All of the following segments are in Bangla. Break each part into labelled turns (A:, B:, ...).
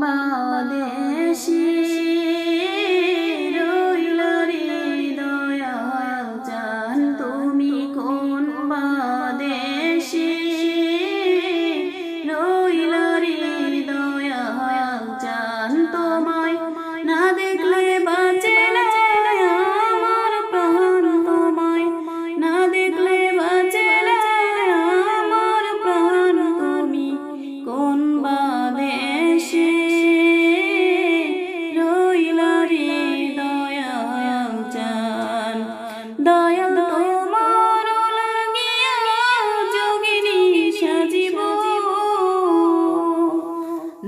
A: বাদেশে রইল রে দয়াল জান তুমি কোন বাদেশে রইল রে দয়াল জান তোমায় না দেখলে বাঁচে না আমার প্রাণ তোমায় না দেখলে বাঁচে না আমার প্রাণ তুমি কোন বাদেশে রইল রে দয়াল জান দয়াল তোমার লাগিয়া যোগিনী সাজিব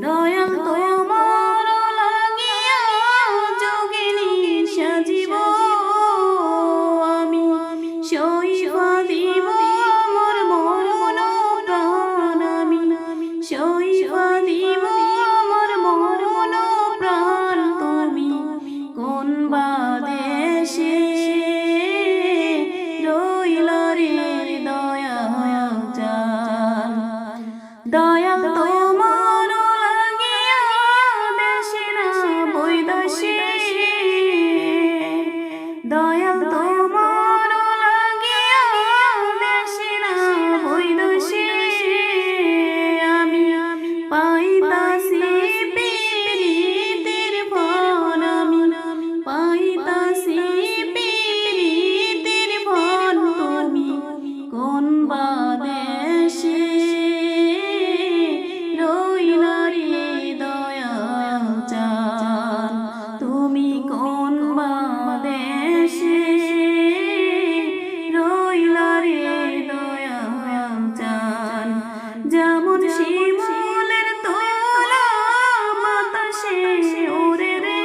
A: দয়াল তোমার লাগিয়া যোগিনী সাজিব আমি সইবা দিব আমার মরণ প্রাণ আমি সইবা দিব আমার মরণ প্রাণ তুমি কোন বাদেশে রইল রে দয়াল জান দয়াল তোমার লাগিয়া দেশে না বৈদেশে দয়াল তোমার লাগিয়া দেশে না বৈদেশে আমি পাইতাছি প্রীতির ফল আমি পাইতাছি প্রীতির ফল তুমি কোন বাদেশে রইল রে দয়াল জান তুমি কোন বাদেশে রইল রে দয়াল জান যেমন শিমুলের তোলা বাতাসে ওরে রে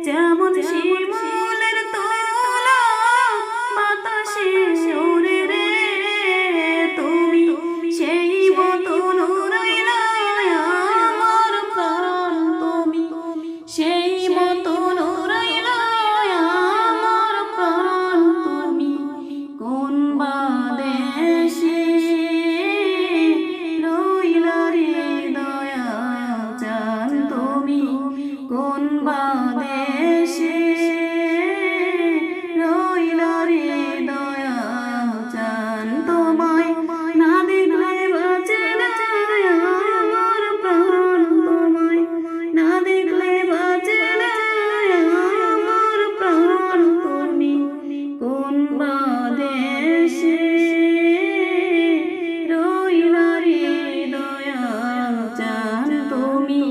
A: যেমন শিমুলের তোলা বাতাসে ওরে রে তুমি সেই মতন রইল আমার প্রাণ তুমি সেই মতন রইল আমার প্রাণ তুমি কোন বাদেশে রইল রে দয়াল জান তুমি কোন বাদেশে রইল রে দয়াল জান তোমায় না দেখলে বাঁচে না আমার প্রাণ তোমায় না দেখলে বাঁচে না আমার প্রাণ তুমি কোন বাদেশে রইল রে দয়াল জান তুমি